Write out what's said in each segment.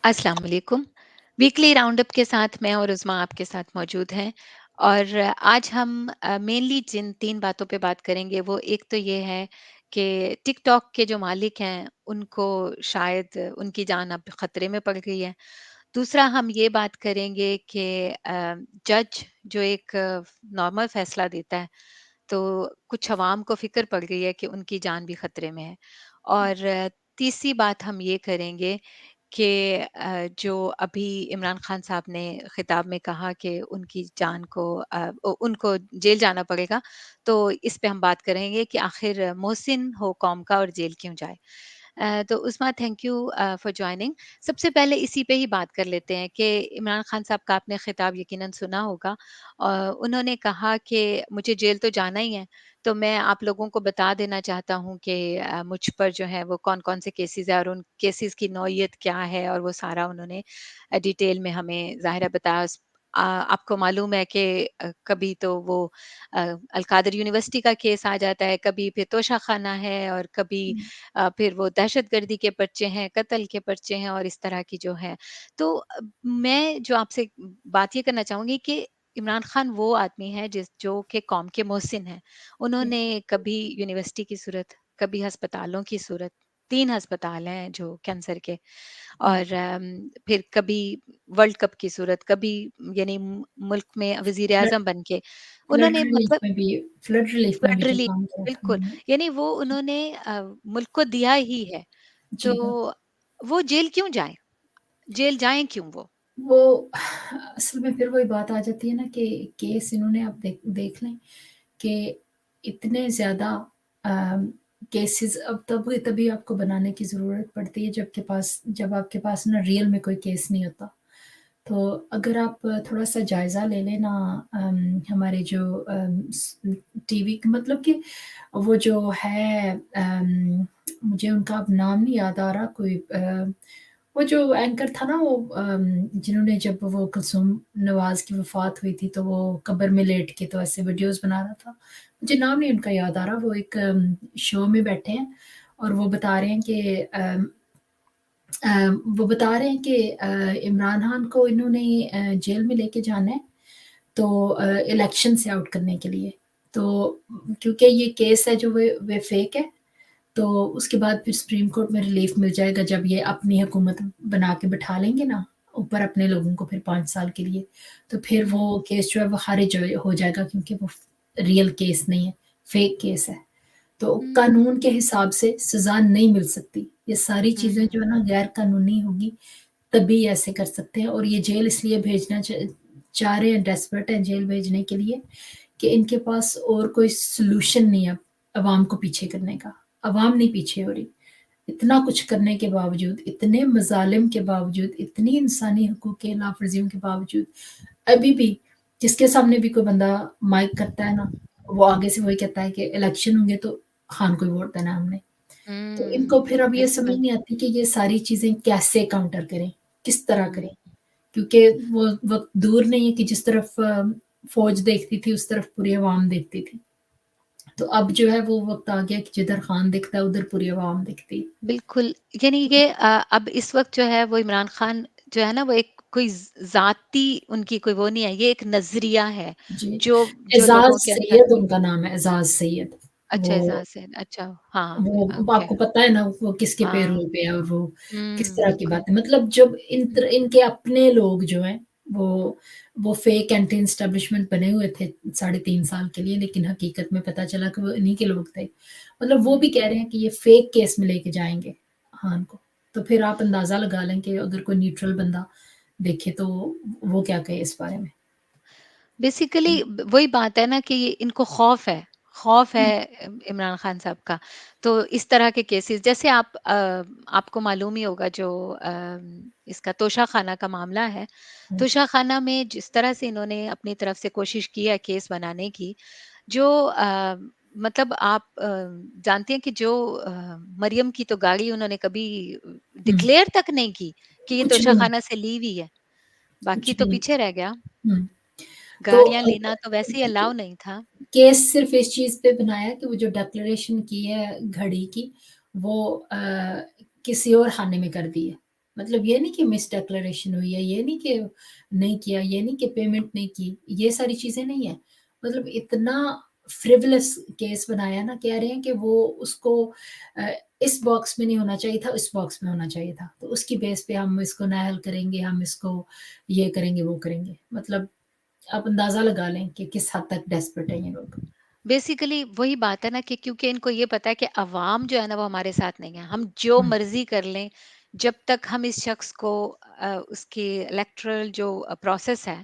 अस्सलाम वालेकुम। Weekly roundup के साथ मैं और उज़्मा आपके साथ मौजूद हैं और आज हम मेनली जिन 3 बातों पे बात करेंगे वो एक तो ये है कि टिकटॉक के जो मालिक हैं, उनको शायद उनकी जान अब खतरे में पड़ गई है। दूसरा हम ये बात करेंगे कि जज जो एक नॉर्मल फ़ैसला देता है, तो कुछ अवाम को फ़िक्र पड़ गई है कि उनकी जान भी खतरे में है। और तीसरी बात हम ये करेंगे कि जो अभी इमरान खान साहब ने खिताब में कहा कि उनकी जान को उनको जेल जाना पड़ेगा, तो इस पे हम बात करेंगे कि आखिर मोहसिन हो कौम का और जेल क्यों जाए। तो उस्मा थैंक यू फॉर जॉइनिंग। सबसे पहले इसी पे ही बात कर लेते हैं कि इमरान खान साहब का आपने खिताब यकीनन सुना होगा। उन्होंने कहा कि मुझे जेल तो जाना ही है, तो मैं आप लोगों को बता देना चाहता हूँ कि मुझ पर जो है वो कौन-कौन से केसेज़ हैं और उन केसेज़ की नौइयत क्या है और वो सारा उन्होंने डिटेल में हमें ज़ाहिर है बताया। आपको मालूम है कि कभी तो वो अल कादर यूनिवर्सिटी का केस आ जाता है, कभी फिर तोशाखाना है और कभी हुँ, फिर वो दहशतगर्दी के पर्चे हैं, कत्ल के पर्चे हैं और इस तरह की जो है। तो मैं जो आपसे बात ये करना चाहूँगी कि इमरान खान वो आदमी है जो कि कौम के मोहसिन हैं। हुँ, उन्होंने कभी यूनिवर्सिटी की सूरत, कभी अस्पतालों की सूरत, 3 अस्पताल हैं जो कैंसर के हुँ। और फिर कभी वर्ल्ड कप की सूरत, कभी यानी मुल्क में फ्लड वज़ीर-ए-आज़म बन के फ्लड उन्होंने रिलीफ मतलब में भी फ्लड रिलीफ में फ्लड भी जो रिलीफ काम करा था बिल्कुल, उन्होंने। यानी वो उन्होंने मुल्क को दिया ही है। तो जी हाँ। वो जेल क्यों जाएँ? जेल जाएँ क्यों वो? वो असल में फिर वही बात आ जाती है ना कि केस इन्होंने आप देख देख लें कि इतने ज़्यादा केसेज़ अब तब तभी आपको बनाने की ज़रूरत पड़ती है जब आपके पास ना रियल में कोई केस नहीं होता। तो अगर आप थोड़ा-सा जायज़ा ले लें ना हमारे जो टीवी मतलब कि वो जो है मुझे उनका अब नाम नहीं याद आ रहा वो जो एंकर था ना जिन्होंने जब वो कुलसूम नवाज़ की वफ़ात हुई थी तो वो कब्र में लेट के तो ऐसे वीडियोज़ बना रहा था। मुझे नाम नहीं उनका याद आ रहा, वो एक शो में बैठे हैं और वो बता रहे हैं कि वो बता रहे हैं कि इमरान खान को इन्होंने जेल में लेके जाना है, तो इलेक्शन से आउट करने के लिए। तो क्योंकि ये केस है जो वे फेक है, तो उसके बाद फिर सुप्रीम कोर्ट में रिलीफ मिल जाएगा जब ये अपनी हुकूमत बना के बिठा लेंगे ना, ऊपर अपने लोगों को फिर 5 साल के लिए, तो फिर हुँ, वो केस जो है वो खारिज हो जाएगा क्योंकि वो रियल केस नहीं है, फेक केस है। तो हुँ, कानून के हिसाब से सज़ा नहीं मिल सकती। ये सारी हुँ, चीज़ें जो है ना गैर कानूनी होगी, तभी ऐसे कर सकते हैं और ये जेल इसलिए भेजना चाह रहे हैं, डेस्परेट हैं जेल भेजने के लिए कि इनके पास और कोई सॉल्यूशन नहीं है अवाम को पीछे करने का। अवाम नहीं पीछे हो रही। इतना कुछ करने के बावजूद, इतने मज़ालिम के बावजूद, इतनी इंसानी हकूक़ की खिलाफ़वर्जियों के बावजूद, अभी भी जिसके सामने भी कोई बंदा माइक करता है ना, वो आगे से वही कहता है कि इलेक्शन होंगे तो खान को ही वोट देना है हमने। तो इनको फिर अब ये समझ बिल्कुल। नहीं आती कि ये सारी चीज़ें कैसे काउंटर करें, किस तरह हुँ, करें? क्योंकि वो वक़्त दूर नहीं है कि जिस तरफ फ़ौज देखती थी, उस तरफ पूरी अवाम देखती थी। तो अब जो है वो वक़्त आ गया कि जिधर खान दिखता है, उधर पूरी अवाम दिखती है। बिल्कुल, यानी कि अब इस वक़्त जो है वो इमरान खान जो है ना वो एक कोई ज़ाती उनकी कोई वो नहीं है, ये एक नज़रिया है, जी, जो जो एज़ाज़ लोगों के अंदर सैयद उनका नाम है, एज़ाज़ सैयद। अच्छा वो एज़ाज़ है, अच्छा, हाँ, वो ओके, आपको पता है ना वो किसके हाँ, पेरोल पे है और वो किस तरह की बिल्कुल। बात है। मतलब जब हुँ, इनके अपने लोग जो हैं, वो फेक एंटी एस्टेब्लिशमेंट बने हुए थे साढ़े 3 साल के लिए, लेकिन हकीकत में पता चला कि वो इन्हीं के लोग थे। मतलब वो भी हुँ। कह रहे हैं कि ये फेक केस में लेके जाएँगे खान को। तो फिर आप अंदाज़ा लगा लें कि अगर कोई न्यूट्रल बंदा देखे तो वो क्या कहे इस बारे में। बेसिकली वही बात है ना कि इनको खौफ हुँ, है इमरान खान साहब का। तो इस तरह के केसेस जैसे आपको मालूम ही होगा जो इसका तोशाखाना का मामला है। हुँ, तोशाखाना में जिस तरह से इन्होंने अपनी तरफ से कोशिश की है केस बनाने की, जो मतलब आप जानती हैं कि जो मरियम की तो गाड़ी उन्होंने कभी हुँ, डिक्लेयर तक नहीं की कि ये कुछ भी नहीं, तोशाखाना से ली हुई है। बाकी कुछ तो भी नहीं। पीछे रह गया। हुँ, तो गाड़ियाँ लेना तो वैसे ही अलाउ नहीं था। केस सिर्फ़ इस चीज़ पे बनाया कि वो जो डिक्लेरेशन की है घड़ी की, वो किसी और ख़ाने में कर दी है। मतलब ये नहीं कि मिस डिक्लेरेशन हुई है, ये नहीं कि नहीं किया, ये नहीं कि पेमेंट नहीं की, ये सारी चीज़ें नहीं है। मतलब इतना फ्रिवलेस केस बनाया ना, कह रहे हैं कि वो उसको अ, इस बॉक्स में नहीं होना चाहिए था, इस बॉक्स में होना चाहिए था। तो उसकी बेस पे हम इसको नाअहल करेंगे, हम इसको ये करेंगे, वो करेंगे। मतलब आप अंदाज़ा लगा लें कि किस हद तक डेस्परेट हैं ये लोग। बेसिकली वही बात है ना कि क्योंकि इनको ये पता है कि अवाम जो है ना वो हमारे साथ नहीं है। हम जो हुँ, मर्ज़ी कर लें, जब तक हम इस शख्स को उसकी इलेक्टोरल जो प्रोसेस है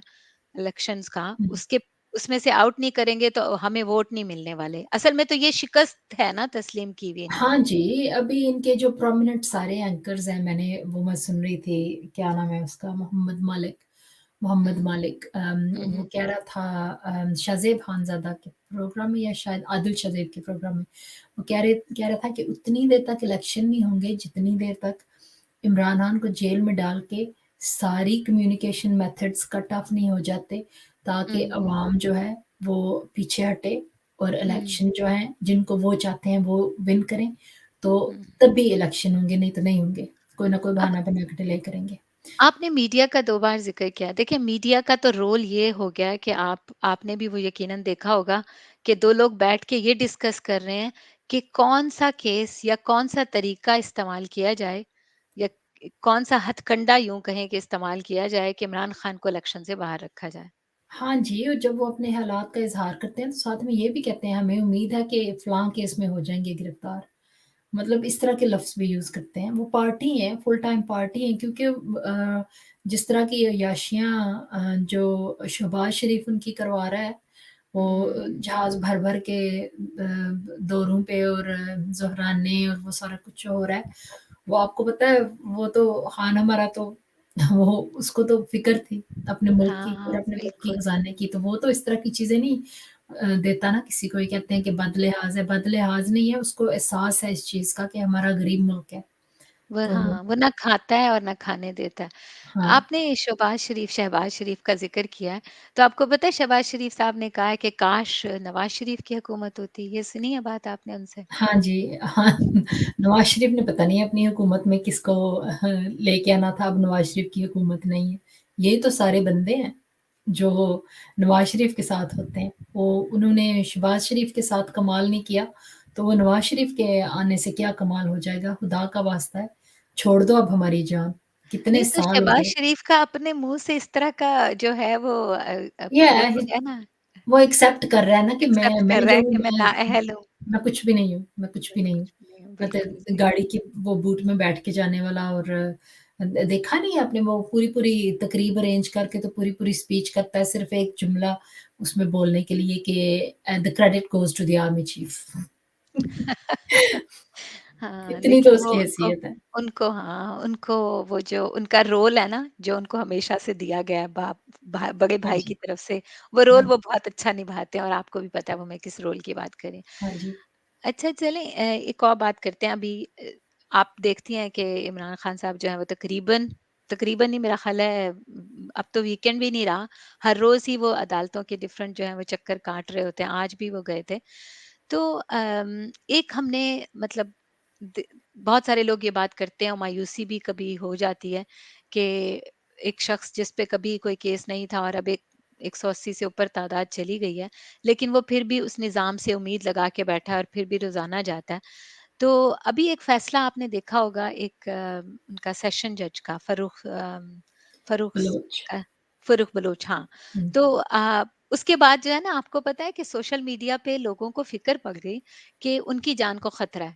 इलेक्शंस का, हुँ। उसके उसमें से आउट नहीं करेंगे तो हमें वोट नहीं मिलने वाले। असल में तो ये शिकस्त है ना तस्लीम की हुई हाँ इन्होंने। जी, अभी इनके जो प्रोमिनेंट सारे एंकर्स हैं, मैंने वो मैं सुन रही थी, क्या नाम है उसका? मोहम्मद हुँ, मालिक हुँ, वो हुँ, कह रहा था शाज़ेब खानज़ादा के प्रोग्राम में या शायद आदिल शाज़ेब के प्रोग्राम में, वो कह रहा था कि उतनी देर तक इलेक्शन नहीं होंगे, जितनी देर तक इमरान खान को जेल में डाल के सारी कम्युनिकेशन मेथड्स कट ऑफ नहीं हो जाते, ताकि हुँ, अवाम जो है, वो पीछे हटे और हुँ। इलेक्शन जो है, जिनको वो चाहते हैं, वो विन करें, तो हुँ। तभी इलेक्शन होंगे, नहीं तो नहीं होंगे। कोई ना कोई अब बहाना बना के डिले करेंगे। आपने मीडिया का 2 बार ज़िक्र किया। देखिए मीडिया का तो रोल ये हो गया है कि आपने भी वो यकीनन देखा होगा कि 2 लोग बैठ के ये डिस्कस कर रहे हैं कि कौन-सा केस या कौन-सा तरीका इस्तेमाल किया जाए या कौन-सा हथकंडा यूँ कहें कि इस्तेमाल किया जाए कि इमरान खान को इलेक्शन से बाहर रखा जाए। हाँ जी, और जब वो अपने हालात का इज़हार करते हैं, तो साथ में ये भी कहते हैं, हमें उम्मीद है कि फलाँ केस में हो जाएँगे गिरफ्तार। मतलब इस तरह के लफ्ज़ भी यूज़ करते हैं। वो पार्टी है, फुल टाइम पार्टी है, क्योंकि जिस तरह की अय्याशियाँ जो शहबाज़ शरीफ उनकी करवा रहा है, वो हुँ, जहाज़ भर-भर के दौरों पे और ज़हराने और वो सारा कुछ जो हो रहा है, वो आपको पता है, वो तो खान हमारा तो वो उसको तो फ़िक्र थी अपने मुल्क की और हाँ, अपने मुल्क की बिल्कुल। खज़ाने की, तो वो तो इस तरह की चीज़ें नहीं देता ना किसी को। ये कहते हैं कि बदलिहाज़ है, बदलिहाज़ नहीं है, उसको एहसास है इस चीज़ का कि हमारा गरीब मुल्क है। वो तो हाँ, वो ना खाता है और ना खाने देता है। हाँ। आपने शहबाज़ शरीफ का ज़िक्र किया है, तो आपको पता है शहबाज़ शरीफ साहब ने कहा है कि काश नवाज़ शरीफ की हुकूमत होती। ये सुनी है बात आपने उनसे? हाँ जी, हाँ, नवाज़ शरीफ ने पता नहीं अपनी हुकूमत में किसको लेके आना था, अब नवाज़ शरीफ की हुकूमत नहीं है। यही तो सारे बंदे हैं, जो नवाज़ शरीफ के साथ होते हैं। वो उन्होंने शहबाज़ शरीफ के साथ कमाल नहीं किया, तो वो नवाज़ शरीफ के आने से क्या कमाल हो जाएगा? खुदा का वास्ता है, छोड़ दो अब हमारी जान। कितने नहीं तो साल हो शहबाज़ गए। शरीफ का अपने मुँह से इस तरह का जो है वो ये वो है तो हि है ना, वो एक्सेप्ट कर रहा है ना कि एक्सेप्ट कर मैं रहा जो है हूँ, कि मैं नाअहल हूँ। मैं कुछ भी नहीं हूँ, मैं कुछ भी मैं नहीं कुछ हूँ। भी नहीं हूँ, मैं बिल्कुल तो सही। गाड़ी की वो बूट में बैठ के जाने वाला, और देखा नहीं है आपने, वो पूरी-पूरी तकरीब अरेंज करके तो पूरी-पूरी स्पीच करता है, सिर्फ़ एक जुमला उसमें बोलने के लिए कि the credit goes to the army chief. हाँ, इतनी तो लेकिन वो उसकी उनको हैसियत है। उनको हाँ, उनको वो जो उनका रोल है ना, जो उनको हमेशा से दिया गया है बड़े हाँ भाई की जी, तरफ से, वो रोल हाँ, वो बहुत अच्छा निभाते हैं और आपको भी पता है वो मैं किस रोल की बात कर रही हूँ। हाँ जी। अच्छा चलें एक और बात करते हैं अभी आप देखती हैं कि इमरान खान साहब जो हैं वो तकरीबन तकरीबन ही मेरा ख़्याल है अब तो वीकेंड भी नहीं रहा, हर रोज़ ही वो अदालतों के डिफरेंट जो हैं वो चक्कर काट रहे होते हैं, आज भी वो गए थे। तो एक हमने मतलब द बहुत सारे लोग ये बात करते हैं और मायूसी भी कभी हो जाती है कि एक शख़्स जिस पे कभी कोई केस नहीं था और अब एक 180 से ऊपर तादाद चली गई है, लेकिन वो फिर भी उस निज़ाम से उम्मीद लगा के बैठा है और फिर भी रोज़ाना जाता है। तो अभी एक फ़ैसला आपने देखा होगा एक उनका सेशन जज का फ़रूख़ स बलोच। का फ़रूख़ बलोच हाँ। हुँ। तो उसके बाद जो है ना आपको पता है कि सोशल मीडिया पे लोगों को फ़िक्र पड़ गई कि उनकी जान को खतरा है।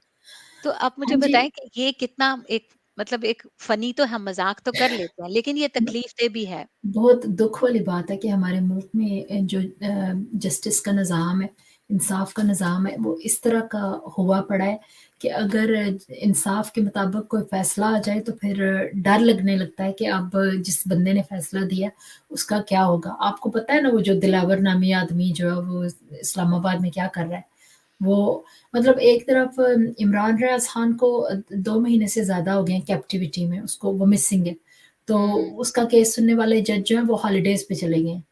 तो आप मुझे हाँ जी। बताएँ कि ये कितना एक मतलब एक फ़नी तो हम मज़ाक तो कर लेते हैं, लेकिन ये तकलीफ़देह भी है। बहुत दुःख वाली बात है कि हमारे मुल्क में जो जस्टिस का निज़ाम है, इंसाफ़ का निज़ाम है, वो इस तरह का हुआ पड़ा है कि अगर इंसाफ़ के मुताबिक कोई फ़ैसला आ जाए, तो फिर डर लगने लगता है कि अब जिस बंदे ने फ़ैसला दिया, उसका क्या होगा? आपको पता है ना, वो जो दिलावर नामी आदमी जो है, वो इस्लामाबाद में क्या कर रहा है? वो मतलब एक तरफ इमरान रियाज़ खान को 2 महीने से ज़्यादा हो गए हैं कैप्टिविटी में, उसको वो मिसिंग है। तो हुँ, उसका केस सुनने वाले जज जो हैं, वो हॉलिडेज़ पे चले गए हैं।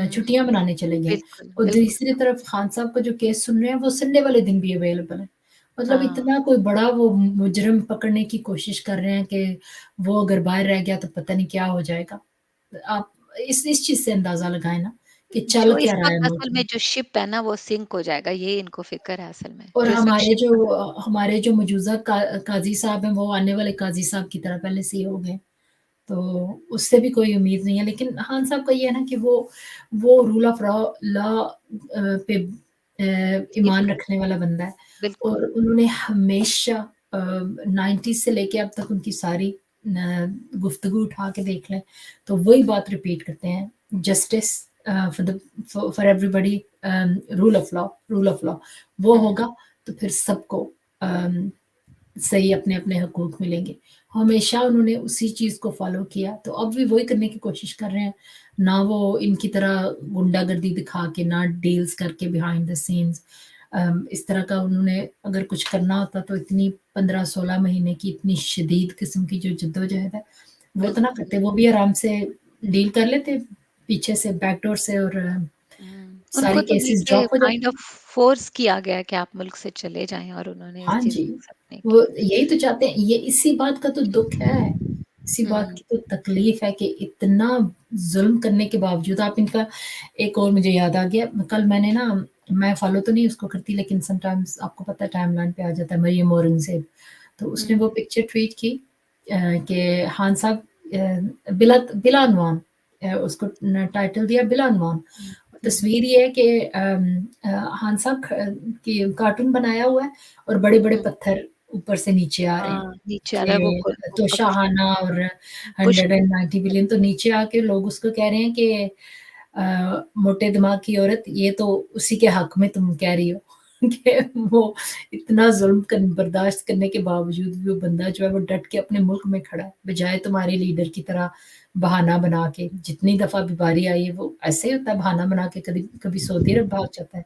हुँ, छुट्टियाँ मनाने चले गए हैं। बिल्कुल, और बिल्कुल। दूसरी तरफ खान साहब का जो केस सुन रहे हैं, वो संडे वाले दिन भी अवेलेबल है। मतलब हाँ, इतना कोई बड़ा वो मुजरिम पकड़ने की कोशिश कर रहे हैं कि वो अगर बाहर रह गया तो पता नहीं क्या हो जाएगा। आप इस चीज़ से अंदाज़ा लगाएँ ना कि चल जो क्या इस रहा है वक़्त मुल्क असल में में। जो शिप है ना वो सिंक हो जाएगा, ये इनको फ़िक्र है असल में, और जो इस वक़्त शिप चल रहा है। हमारे जो मौजूदा काज़ी साहब हैं, वो आने वाले काज़ी साहब की तरह पहले से ही हो गए। तो उससे भी कोई उम्मीद नहीं है। लेकिन खान साहब का ये है ना कि वो रूल ऑफ लॉ पे जी, ईमान रखने वाला बंदा है और बिल्कुल। उन्होंने हमेशा 90s से लेके अब तक उनकी सारी गुफ्तगू उठा के देख लें, तो वही बात रिपीट करते हैं, justice for everybody, rule of law वो हुँ, होगा तो फिर सबको अम सही अपने-अपने हकूक मिलेंगे। हमेशा उन्होंने उसी चीज़ को फ़ॉलो किया, तो अब भी वही करने की कोशिश कर रहे हैं। ना वो इनकी तरह गुंडागर्दी दिखा के, ना डील्स करके बिहाइंड द सीन्स इस तरह का उन्होंने अगर कुछ करना होता तो इतनी 15-16 महीने की इतनी शदीद किस्म की जो जद्दोजहद है, वो तो ना बिल्कुल। करते। वो भी आराम से डील कर लेते पीछे से बैकडोर से और उनको सारी तो केसेस बल्कि ड्रॉप हो काइंड जाते। ऑफ फ़ोर्स किया गया है कि आप मुल्क से चले जाएँ और उन्होंने इस हाँ चीज़ जी, को एक्सेप्ट नहीं वो किया। यही तो चाहते हैं, ये इसी बात का तो दुःख है, इसी बात हुँ, की तो तकलीफ़ है कि इतना ज़ुल्म करने के बावजूद आप इनका एक और मुझे याद आ गया, कल मैंने ना मैं फ़ॉलो तो नहीं उसको करती लेकिन समटाइम्स आपको पता है टाइमलाइन पे आ जाता है मरियम औरंगज़ेब, तो उसने वो हुँ, पिक्चर ट्वीट की कि खान साहब बिला उन्वान उसको न टाइटल दिया बिला उन्वान। हुँ, हुँ। तस्वीर ये है कि खान साहब की कार्टून बनाया हुआ है और बड़े-बड़े हुँ, पत्थर ऊपर से नीचे आ रहे हैं हाँ, नीचे आ रहा है वो कि वो तो पक शाहाना और पुष्प 190 बिलियन तो नीचे आके लोग उसको कह रहे हैं कि मोटे दिमाग की औरत ये तो उसी के हक में तुम कह रही हो कि वो इतना ज़ुल्म बर्दाश्त करने के बावजूद भी वो बंदा जो है वो डट के अपने मुल्क में खड़ा है बजाय तुम्हारे लीडर की तरह बहाना बना के जितनी दफ़ा भी बारी आई है वो ऐसे ही होता है बहाना बना के कभी कभी सऊदी अरब भाग जाता है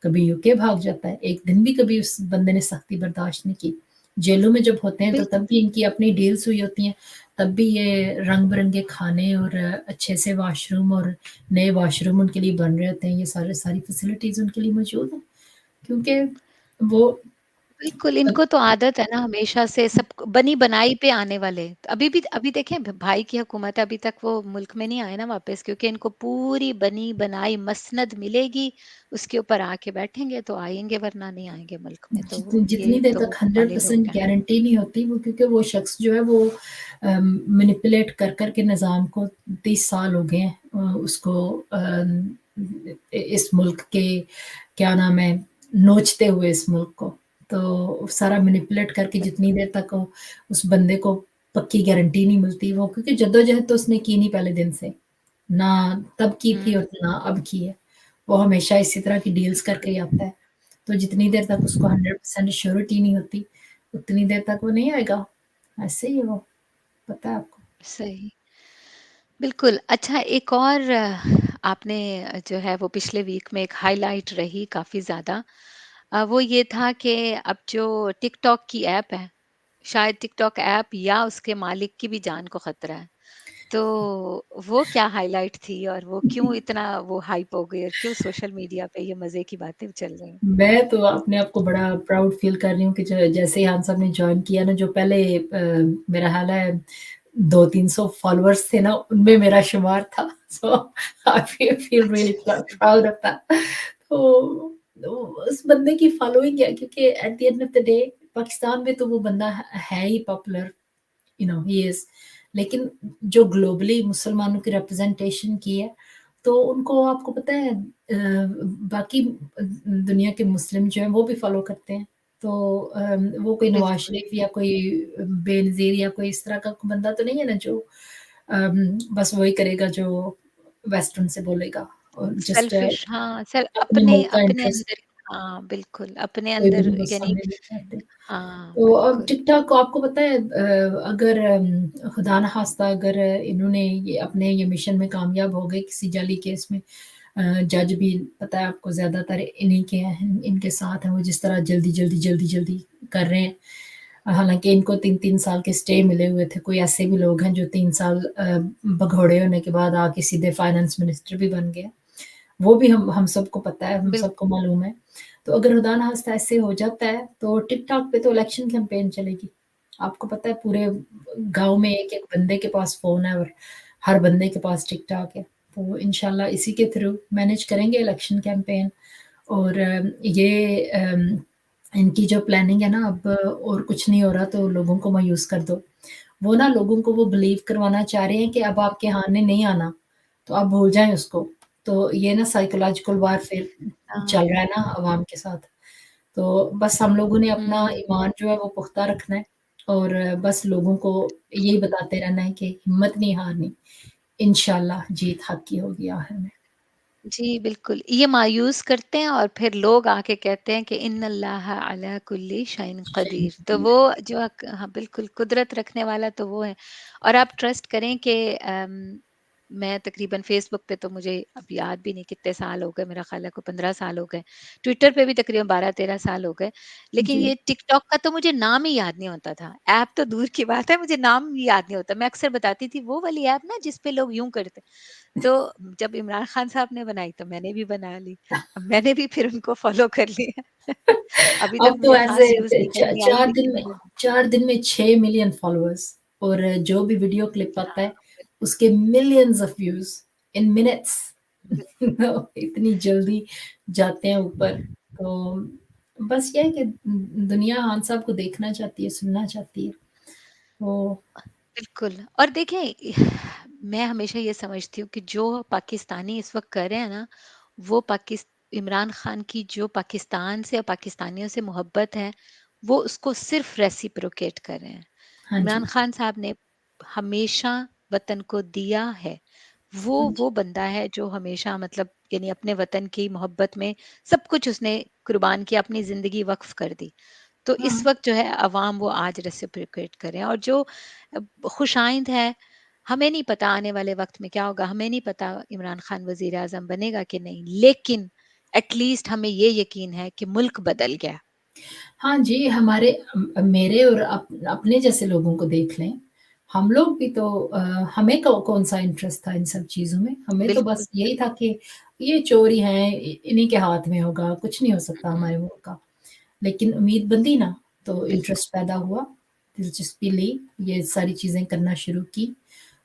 कभी यूके भाग जाता है एक दिन भी कभी उस बंदे ने सख्ती बर्दाश्त नहीं की जेलों में जब होते हैं तो बिल्कुल, तब भी इनकी अपनी डील्स हुई होती हैं तब भी ये रंग-बिरंगे खाने और अच्छे से वॉशरूम और नए वॉशरूम उनके लिए बन रहे होते हैं, ये सारी फैसिलिटीज़ उनके लिए मौजूद हैं, क्योंकि वो बिल्कुल, इनको तो आदत है ना हमेशा से सब बनी-बनाई पे आने वाले। अभी देखें भाई की हुकूमत है, अभी तक वो मुल्क में नहीं आए ना वापस क्योंकि इनको पूरी बनी-बनाई मसनद मिलेगी, उसके ऊपर आके बैठेंगे तो आएँगे वरना नहीं आएँगे मुल्क में, तो जितनी ये देर तो तक मुल्क वाले लोग 100% हैं। गारंटी नहीं होती वो क्योंकि वो शख्स जो है वो मैनिपुलेट कर के निज़ाम को 30 साल हो गए हैं उसको इस मुल्क के क्या नाम है नोचते हुए इस मुल्क को। तो सारा मैनिपुलेट करके जितनी देर तक उस बंदे को पक्की गारंटी नहीं मिलती वो क्योंकि जद्दोजहद तो उसने की नहीं पहले दिन से। ना तब की थी हुँ, और ना अब की है। वो हमेशा इसी तरह की डील्स करके ही आता है। तो जितनी देर तक उसको 100% श्योरिटी नहीं होती, उतनी देर तक वो नहीं आएगा। ऐसे ही है वो, पता है आपको। सही। बिल्कुल, अच्छा एक और आपने जो है वो पिछले वीक में एक हाइलाइट रही काफ़ी ज़्यादा वो ये था कि अब जो टिकटॉक की ऐप है, शायद टिकटॉक ऐप या उसके मालिक की भी जान को खतरा है। तो वो क्या हाइलाइट थी और वो क्यों इतना वो हाइप हो गई और क्यों सोशल मीडिया पे ये मज़े की बातें चल रही हैं? मैं तो अपने आप को बड़ा प्राउड फ़ील कर रही हूँ कि ज जैसे ही हम सब ने जॉइन किया ना, जो पहले मेरा ख़्याल है 200-300 फॉलोअर्स थे ना, उनमें मेरा शुमार था। सो आई फील रियली अच्छा, सही। Proud of that. तो उस बंदे की फॉलोइंग है क्योंकि at the end of the day Pakistan में तो वो बंदा है ही popular. You know he is लेकिन जो ग्लोबली मुसलमानों की रिप्रेजेंटेशन की है, तो उनको आपको पता है बाकी दुनिया के मुस्लिम जो हैं वो भी फ़ॉलो करते हैं। तो वो कोई नवाज़ बिल्कुल, शरीफ या कोई बेनज़ीर या कोई इस तरह का बंदा तो नहीं है ना जो बस वही करेगा जो वेस्टर्न से बोलेगा और जस्ट सेल्फिश हाँ, सेल अपने अपने मुल्क का अपने इंटरेस्ट अंदर हाँ, बिल्कुल, अपने कोई भी अंदर नहीं बस यानी सामने लेके आते। हाँ, तो अब बिल्कुल। टिकटॉक को आपको पता है अगर खुदा न ख़ास्ता अगर इन्होंने ये अपने ये मिशन में कामयाब हो गए किसी जाली केस में जज भी पता है आपको ज़्यादातर इन्हीं के हैं, इनके साथ हैं वो जिस तरह जल्दी कर रहे हैं। हालाँकि इनको 3-3 साल के स्टे मिले हुए थे, कोई ऐसे भी लोग हैं जो 3 साल भगौड़े होने के बाद आके सीधे फाइनेंस मिनिस्टर भी बन गए। वो भी हम सबको पता है, हम बिल्कुल, सबको मालूम है। तो अगर खुदा ना ख़ास्ता ऐसे हो जाता है, तो टिकटॉक पे तो इलेक्शन कैंपेन चलेगी। आपको पता है पूरे गाँव में एक-एक बंदे के पास फ़ोन है और हर बंदे के पास टिकटॉक है। तो इंशाल्लाह इसी के थ्रू मैनेज करेंगे इलेक्शन कैंपेन और ये इनकी जो प्लानिंग है ना अब और कुछ नहीं हो रहा तो लोगों को मायूस कर दो। वो ना लोगों को वो बिलीव करवाना चाह रहे हैं कि अब आपके हाथ में नहीं आना, तो आप भूल जाएँ उसको। तो ये ना साइकोलॉजिकल वारफ़ेयर चल हाँ। रहा है ना अवाम के साथ। तो बस हम लोगों ने अपना हुँ। ईमान जो है वो पुख्ता रखना है और बस लोगों को यही बताते रहना है कि हिम्मत नहीं हारनी। इंशाल्लाह जीत हक़ की होगी आखिर में। जी, बिल्कुल। ये मायूस करते हैं और फिर लोग आके कहते हैं कि इन्नल्लाह अला कुल्ली शैइन शहीद क़दीर। तो वो कबीर। जो हाँ, बिल्कुल कुदरत रखने वाला तो वो है। और आप ट्रस्ट करें कि मैं तकरीबन फ़ेसबुक पे तो मुझे अब याद भी नहीं कितने साल हो गए, मेरा ख़्याल है कोई 15 साल हो गए। ट्विटर पे भी तकरीबन 12-13 साल हो गए। लेकिन जी। ये टिकटॉक का तो मुझे नाम ही याद नहीं होता था। ऐप तो दूर की बात है, मुझे नाम ही याद नहीं होता। मैं अक्सर बताती थी वो वाली ऐप ना जिस पे लोग यूँ करते। तो जब इमरान खान साहब ने बनाई तो मैंने भी बना ली। अब मैंने भी फिर उनको फ़ॉलो कर लिया। अभी तक अब तो मुझे ऐसे ख़ास यूज़ नहीं च करनी आई 4 दिन लेकिन में मैंने 4 दिन में 6 मिलियन फॉलोअर्स और जो भी वीडियो क्लिप आता है, हाँ, उसके millions of views in minutes. बिल्कुल। इतनी जल्दी जाते हैं ऊपर। तो बस ये है कि दुनिया खान साहब को देखना चाहती है, सुनना चाहती है। तो बिल्कुल और देखें मैं हमेशा ये समझती हूँ कि जो पाकिस्तानी इस वक़्त कर रहे हैं ना, वो इमरान खान की जो पाकिस्तान से और पाकिस्तानियों से मोहब्बत है, वो उसको सिर्फ़ रेसिप्रोकेट कर रहे हैं। हाँ इमरान जी, खान साहब ने हमेशा वतन को दिया है। हाँ वो जी। बंदा है जो हमेशा मतलब यानी अपने वतन की मोहब्बत में सब कुछ उसने कुर्बान किया, अपनी ज़िंदगी वक़्फ कर दी। तो हाँ। इस वक़्त जो है अवाम वो आज रेसिप्रोकेट कर रहे हैं और जो खुशाइंद है, हमें नहीं पता आने वाले वक़्त में क्या होगा, हमें नहीं पता इमरान खान वज़ीर-ए-आज़म बनेगा कि नहीं, लेकिन एट लीस्ट हमें ये यकीन है कि मुल्क बदल गया। हाँ जी, हमारे मेरे और अपने जैसे लोगों को देख लें, हम लोग भी तो हमें कौन-सा इंटरेस्ट था इन सब चीज़ों में? हमें तो बिल्कुल, बस यही था बिल्कुल। कि ये चोर ही हैं, इन्हीं के हाथ में होगा, कुछ नहीं हो सकता हुँ, हमारे मुल्क का। लेकिन उम्मीद बंधी ना, तो बिल्कुल। इंटरेस्ट पैदा हुआ, दिलचस्पी ली, ये सारी चीज़ें करना शुरू की।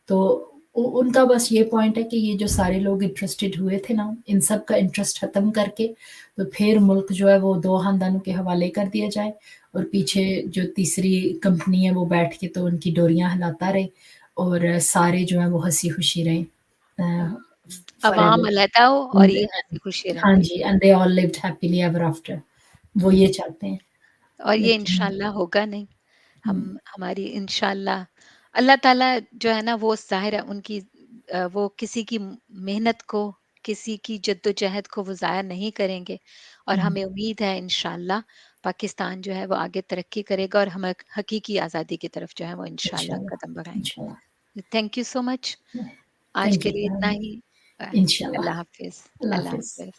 तो उनका बस ये पॉइंट है कि ये जो सारे लोग इंटरेस्टेड हुए थे ना, इन सब का इंटरेस्ट खत्म करके, तो फिर मुल्क जो है वो 2 खानदानों के हवाले कर दिया जाए और पीछे जो तीसरी कंपनी है वो बैठ के तो उनकी डोरियाँ हिलाता रहे और सारे जो हैं वो हँसी-खुशी रहें अवाम फॉरएवर। अलहदा हो और एंड ये हँसी-खुशी रहें। हाँ जी, and they all lived happily ever after. वो ये चाहते हैं, और ये लेकिन इंशाअल्लाह होगा नहीं। हम हुँ, हमारी इंशाअल्लाह अल्लाह ताला जो है ना वो ज़ाहिर है उनकी वो किसी की मेहनत को, किसी की जद्दोजहद को वो ज़ाया नहीं करेंगे और हुँ, हमें उम्मीद है इंशाअल्लाह पाकिस्तान जो है वो आगे तरक्की करेगा और हम हकीकी आज़ादी की तरफ जो है वो इंशाअल्लाह इंशाल्लाह, कदम बढ़ाएँगे। इंशाल्लाह। Thank you so much. आज थैंक के यू लिए फॉर इतना हैविंग मी। ही। इंशाल्लाह, अल्लाह हाफ़िज़, अल्लाह अल्लाह हाफ़िज़। हाफ़िज़।